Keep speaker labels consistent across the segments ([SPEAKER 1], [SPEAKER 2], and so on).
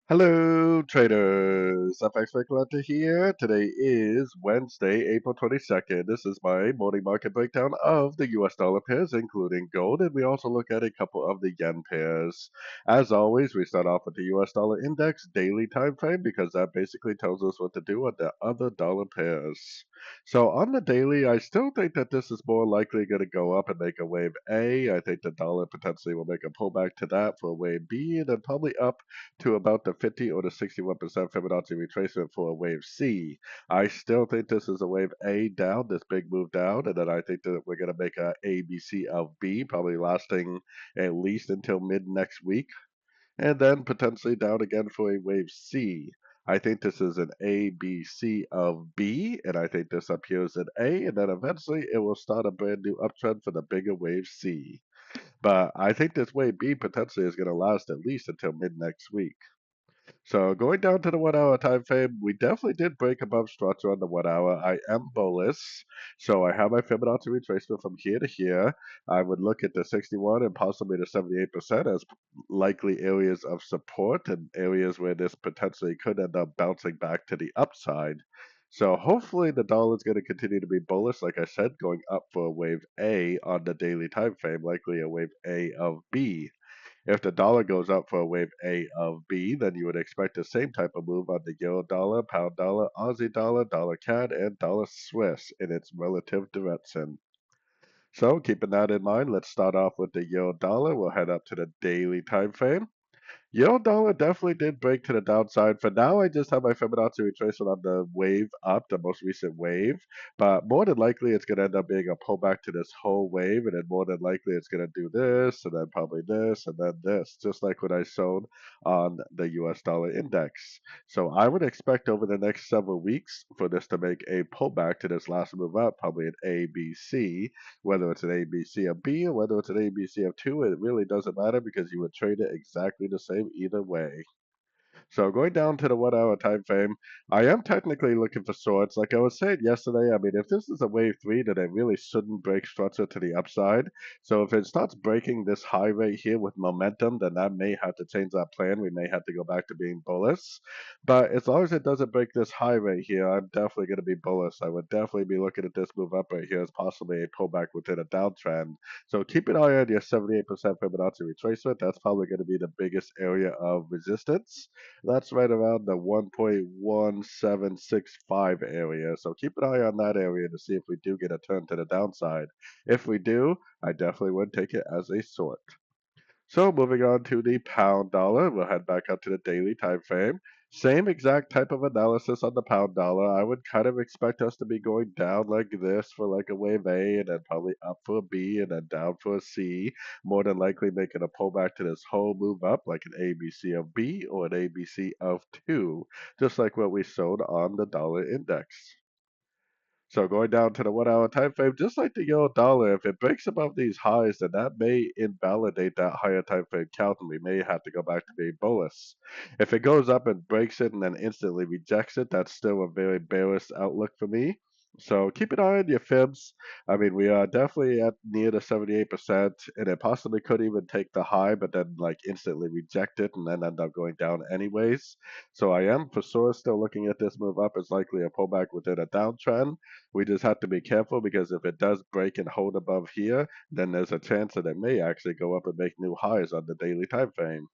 [SPEAKER 1] Hello, traders. FX Pip Collector here. Today is Wednesday, April 22nd. This is my morning market breakdown of the US dollar pairs, including gold, and we also look at a couple of the yen pairs. As always, we start off with the US dollar index daily time frame because that basically tells us what to do on the other dollar pairs. So on the daily, I still think that this is more likely going to go up and make a wave A. I think the dollar potentially will make a pullback to that for a wave B, and then probably up to about the 50 or the 61% Fibonacci retracement for a wave C. I still think this is a wave A down, this big move down, and then I think that we're going to make a ABC of B, probably lasting at least until mid next week, and then potentially down again for a wave C. I think this is an ABC of B, and I think this up here is an A, and then eventually it will start a brand new uptrend for the bigger wave C. But I think this wave B potentially is going to last at least until mid next week. So going down to the 1 hour time frame, we definitely did break above structure on the 1 hour. I am bullish, so I have my Fibonacci retracement from here to here. I would look at the 61 and possibly the 78% as likely areas of support and areas where this potentially could end up bouncing back to the upside. So hopefully the dollar is going to continue to be bullish, like I said, going up for a wave A on the daily time frame, likely a wave A of B. If the dollar goes up for a wave A of B, then you would expect the same type of move on the euro dollar, pound dollar, Aussie dollar, dollar CAD, and dollar Swiss in its relative direction. So keeping that in mind, let's start off with the euro dollar. We'll head up to the daily time frame. Euro dollar definitely did break to the downside. For now, I just have my Fibonacci retracement on the wave up, the most recent wave. But more than likely, it's going to end up being a pullback to this whole wave. And then more than likely, it's going to do this, and then probably this, and then this, just like what I showed on the US dollar index. So I would expect over the next several weeks for this to make a pullback to this last move up, probably an ABC. Whether it's an ABC of B or whether it's an ABC of 2, it really doesn't matter because you would trade it exactly the same either way. So going down to the 1 hour time frame, I am technically looking for shorts. Like I was saying yesterday, I mean, if this is a wave three, then it really shouldn't break structure to the upside. So if it starts breaking this high rate here with momentum, then that may have to change that plan. We may have to go back to being bullish. But as long as it doesn't break this high rate here, I'm definitely going to be bullish. I would definitely be looking at this move up right here as possibly a pullback within a downtrend. So keep an eye on your 78% Fibonacci retracement. That's probably going to be the biggest area of resistance. That's right around the 1.1765 area. So keep an eye on that area to see if we do get a turn to the downside. If we do, I definitely would take it as a short. So moving on to the pound dollar, we'll head back up to the daily time frame. Same exact type of analysis on the pound dollar. I would kind of expect us to be going down like this for like a wave A and then probably up for a B and then down for a C. More than likely making a pullback to this whole move up like an ABC of B or an ABC of 2, just like what we showed on the dollar index. So going down to the 1 hour time frame, just like the euro dollar, if it breaks above these highs, then that may invalidate that higher time frame count, and we may have to go back to being bullish. If it goes up and breaks it and then instantly rejects it, that's still a very bearish outlook for me. So keep an eye on your fibs. I mean, we are definitely at near the 78%, and it possibly could even take the high, but then like instantly reject it and then end up going down anyways. So I am for sure still looking at this move up as likely a pullback within a downtrend. We just have to be careful because if it does break and hold above here, then there's a chance that it may actually go up and make new highs on the daily time frame.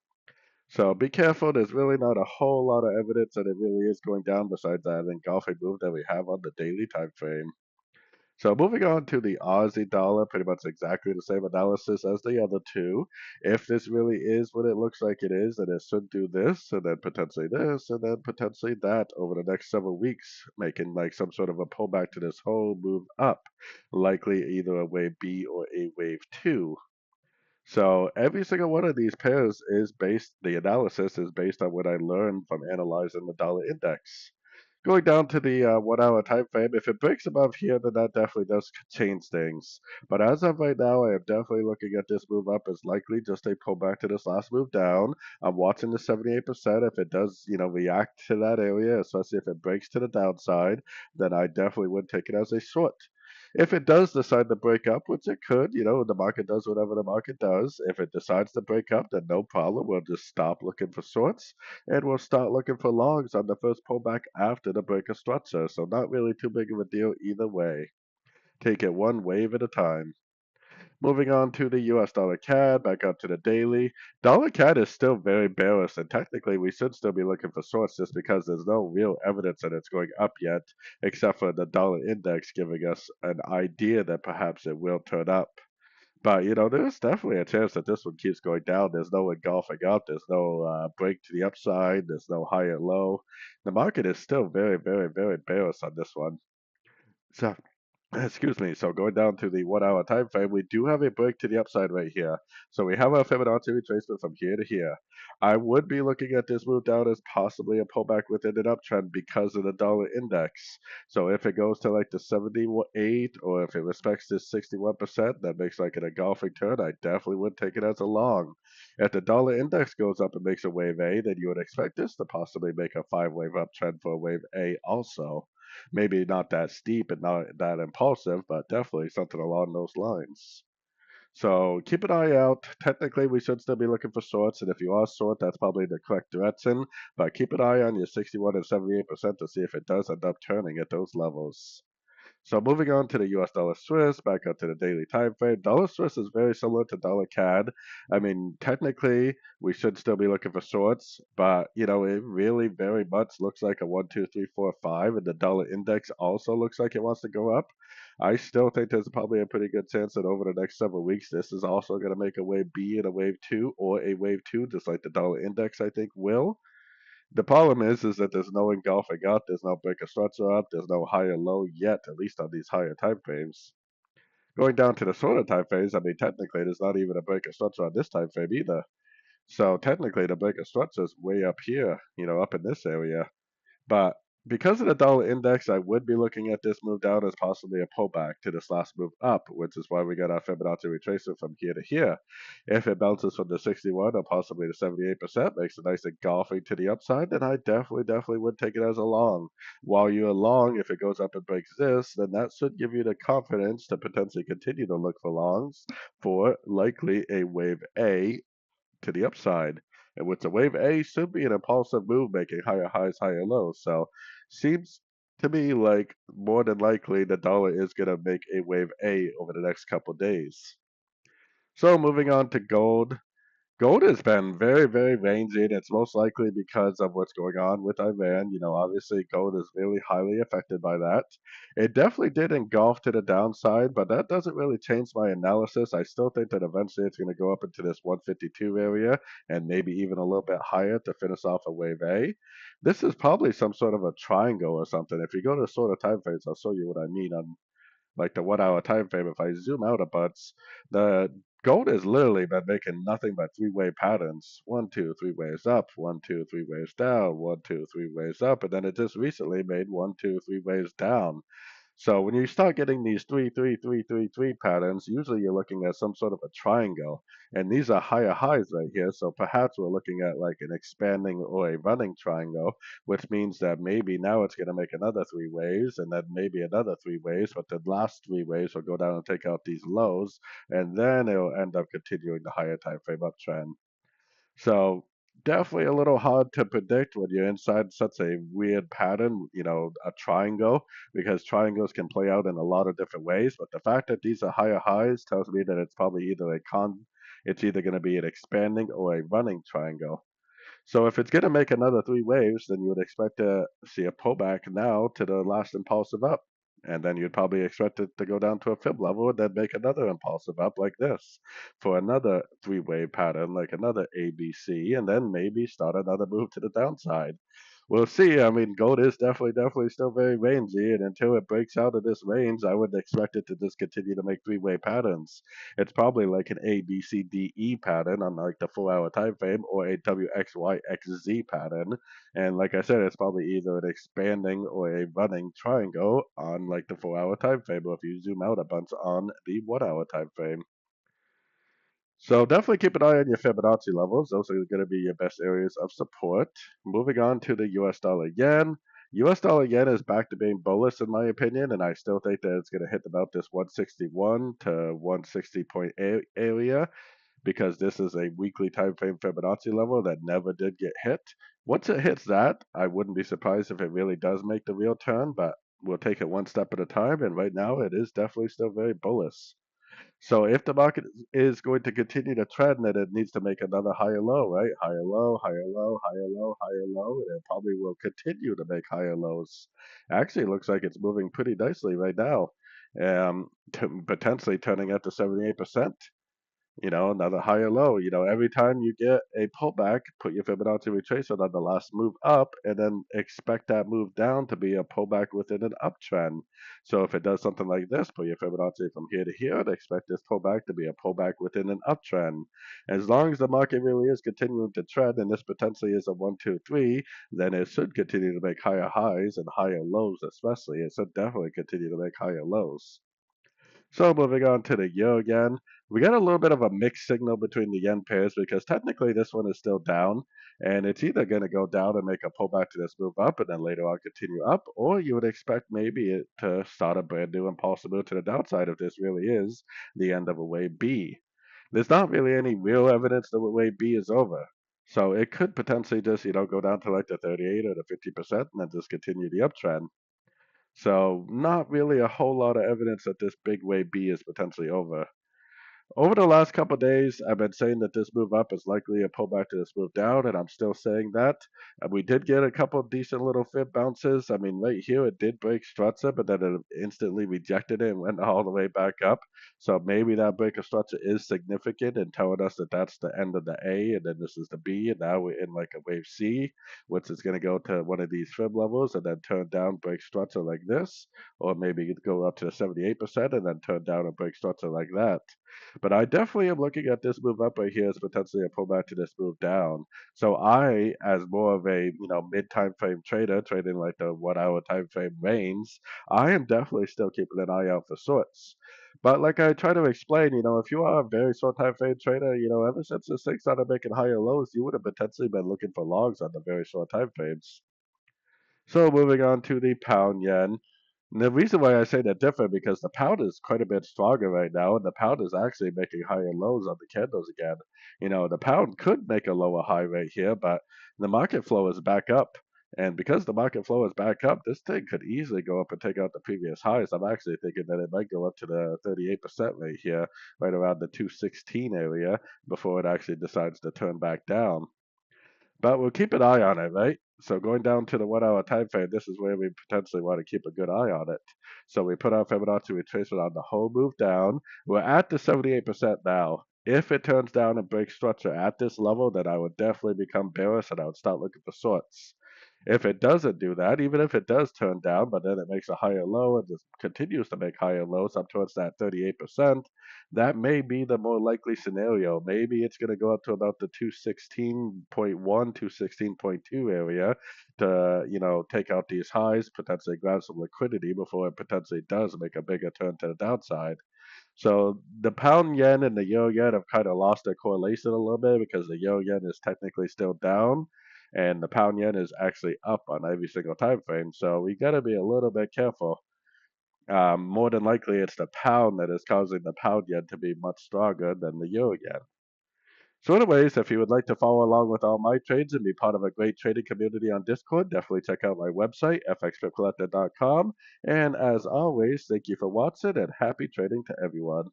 [SPEAKER 1] So be careful. There's really not a whole lot of evidence that it really is going down besides that engulfing move that we have on the daily time frame. So moving on to the Aussie dollar, pretty much exactly the same analysis as the other two. If this really is what it looks like it is, then it should do this, and then potentially this, and then potentially that over the next several weeks, making like some sort of a pullback to this whole move up, likely either a wave B or a wave 2. So every single one of these pairs is based, the analysis is based on what I learned from analyzing the dollar index. Going down to the 1 hour time frame, if it breaks above here, then that definitely does change things. But as of right now, I am definitely looking at this move up as likely just a pullback to this last move down. I'm watching the 78%. If it does, react to that area, especially if it breaks to the downside, then I definitely would take it as a short. If it does decide to break up, which it could, the market does whatever the market does. If it decides to break up, then no problem. We'll just stop looking for shorts and we'll start looking for longs on the first pullback after the break of structure. So not really too big of a deal either way. Take it one wave at a time. Moving on to the US dollar CAD, back up to the daily. Dollar CAD is still very bearish, and technically we should still be looking for shorts just because there's no real evidence that it's going up yet, except for the dollar index giving us an idea that perhaps it will turn up. But there's definitely a chance that this one keeps going down. There's no engulfing up. There's no break to the upside. There's no high and low. The market is still very, very, very bearish on this one. So excuse me. So going down to the 1 hour time frame, we do have a break to the upside right here. So we have our Fibonacci retracement from here to here. I would be looking at this move down as possibly a pullback within an uptrend because of the dollar index. So if it goes to like the 78, or if it respects this 61%, that makes like an engulfing turn. I definitely would take it as a long. If the dollar index goes up and makes a wave A, then you would expect this to possibly make a 5 wave uptrend for a wave A also. Maybe not that steep and not that impulsive, but definitely something along those lines. So keep an eye out. Technically, we should still be looking for shorts, and if you are short, that's probably the correct direction. But keep an eye on your 61 and 78% to see if it does end up turning at those levels. So moving on to the US dollar Swiss, back up to the daily time frame. Dollar Swiss is very similar to dollar CAD. I mean, technically, we should still be looking for shorts, but it really very much looks like a 1, 2, 3, 4, 5, and the dollar index also looks like it wants to go up. I still think there's probably a pretty good chance that over the next several weeks, this is also going to make a wave B and a wave two, or a wave two, just like the dollar index, I think, will. The problem is that there's no engulfing up, there's no break of structure up, there's no higher low yet, at least on these higher time frames. Going down to the shorter time frames, I mean, technically, there's not even a break of structure on this time frame either. So technically, the break of structure is way up here, up in this area. But because of the dollar index, I would be looking at this move down as possibly a pullback to this last move up, which is why we got our Fibonacci retracement from here to here. If it bounces from the 61 or possibly the 78%, makes a nice engulfing to the upside, then I definitely would take it as a long. While you're long, if it goes up and breaks this, then that should give you the confidence to potentially continue to look for longs for likely a wave A to the upside. And with the wave A should be an impulsive move making higher highs, higher lows. So seems to me like more than likely the dollar is going to make a wave A over the next couple days. So moving on to gold. Gold has been very, very rangy, and it's most likely because of what's going on with Iran. Obviously, gold is really highly affected by that. It definitely did engulf to the downside, but that doesn't really change my analysis. I still think that eventually it's going to go up into this 152 area and maybe even a little bit higher to finish off a wave A. This is probably some sort of a triangle or something. If you go to sort of time frames, I'll show you what I mean on like the 1 hour time frame. If I zoom out a bunch, the gold has literally been making nothing but three-way patterns. 1, 2, 3 waves up, 1, 2, 3 waves down, 1, 2, 3 waves up, and then it just recently made 1, 2, 3 waves down. So when you start getting these 3, 3, 3, 3, 3 patterns, usually you're looking at some sort of a triangle. And these are higher highs right here. So perhaps we're looking at like an expanding or a running triangle, which means that maybe now it's going to make another 3 waves and then maybe another 3 waves. But the last 3 waves will go down and take out these lows. And then it'll end up continuing the higher time frame uptrend. So definitely a little hard to predict when you're inside such a weird pattern, a triangle, because triangles can play out in a lot of different ways. But the fact that these are higher highs tells me that it's probably it's either going to be an expanding or a running triangle. So if it's going to make another 3 waves, then you would expect to see a pullback now to the last impulsive up. And then you'd probably expect it to go down to a fib level and then make another impulsive up like this for another 3 wave pattern, like another ABC, and then maybe start another move to the downside. We'll see. I mean, gold is definitely still very rangy, and until it breaks out of this range, I would expect it to just continue to make 3 wave patterns. It's probably like an A, B, C, D, E pattern on like the 4 hour time frame, or a W, X, Y, X, Z pattern. And like I said, it's probably either an expanding or a running triangle on like the 4 hour time frame, or if you zoom out a bunch on the 1 hour time frame. So definitely keep an eye on your Fibonacci levels. Those are going to be your best areas of support. Moving on to the US dollar yen. US dollar yen is back to being bullish in my opinion, and I still think that it's going to hit about this 161 to 160.8 area because this is a weekly time frame Fibonacci level that never did get hit. Once it hits that, I wouldn't be surprised if it really does make the real turn, but we'll take it one step at a time. And right now, it is definitely still very bullish. So if the market is going to continue to trend, then it needs to make another higher low, right? Higher low, higher low, higher low, higher low, and it probably will continue to make higher lows. Actually, it looks like it's moving pretty nicely right now, potentially turning at the 78%. Another higher low. Every time you get a pullback, put your Fibonacci retracement on the last move up, and then expect that move down to be a pullback within an uptrend. So if it does something like this, put your Fibonacci from here to here, and expect this pullback to be a pullback within an uptrend. As long as the market really is continuing to trend, and this potentially is a 1, 2, 3, then it should continue to make higher highs and higher lows, especially. It should definitely continue to make higher lows. So moving on to the euro again, we got a little bit of a mixed signal between the yen pairs because technically this one is still down, and it's either going to go down and make a pullback to this move up and then later on continue up, or you would expect maybe it to start a brand new impulse move to the downside if this really is the end of a wave B. There's not really any real evidence that wave B is over. So it could potentially just, go down to like the 38 or the 50% and then just continue the uptrend. So not really a whole lot of evidence that this big wave B is potentially over. Over the last couple of days, I've been saying that this move up is likely a pullback to this move down, and I'm still saying that. We did get a couple of decent little fib bounces. I mean, right here it did break structure, but then it instantly rejected it and went all the way back up. So maybe that break of structure is significant and telling us that that's the end of the A, and then this is the B, and now we're in like a wave C, which is going to go to one of these fib levels and then turn down, break structure like this, or maybe go up to 78% and then turn down and break structure like that. But I definitely am looking at this move up right here as potentially a pullback to this move down. So I, as more of a mid time frame trader, trading like the 1 hour time frame range, I am definitely still keeping an eye out for sorts. But like I try to explain, if you are a very short time frame trader, ever since the six started making higher lows, you would have potentially been looking for longs on the very short time frames. So moving on to the pound yen. And the reason why I say that different because the pound is quite a bit stronger right now, and the pound is actually making higher lows on the candles again. The pound could make a lower high right here, but the market flow is back up. And because the market flow is back up, this thing could easily go up and take out the previous highs. I'm actually thinking that it might go up to the 38% right here, right around the 216 area, before it actually decides to turn back down. But we'll keep an eye on it, right? So going down to the 1 hour time frame, this is where we potentially want to keep a good eye on it. So we put our Fibonacci retracement on the whole move down. We're at the 78% now. If it turns down and breaks structure at this level, then I would definitely become bearish and I would start looking for sorts. If it doesn't do that, even if it does turn down, but then it makes a higher low and just continues to make higher lows up towards that 38%, that may be the more likely scenario. Maybe it's going to go up to about the 216.1, 216.2 area to, take out these highs, potentially grab some liquidity before it potentially does make a bigger turn to the downside. So the pound yen and the euro yen have kind of lost their correlation a little bit because the euro yen is technically still down and the pound yen is actually up on every single time frame. So we got to be a little bit careful. More than likely, it's the pound that is causing the pound yen to be much stronger than the euro yen. So, anyways, if you would like to follow along with all my trades and be part of a great trading community on Discord, definitely check out my website, fxpipcollector.com. And as always, thank you for watching and happy trading to everyone.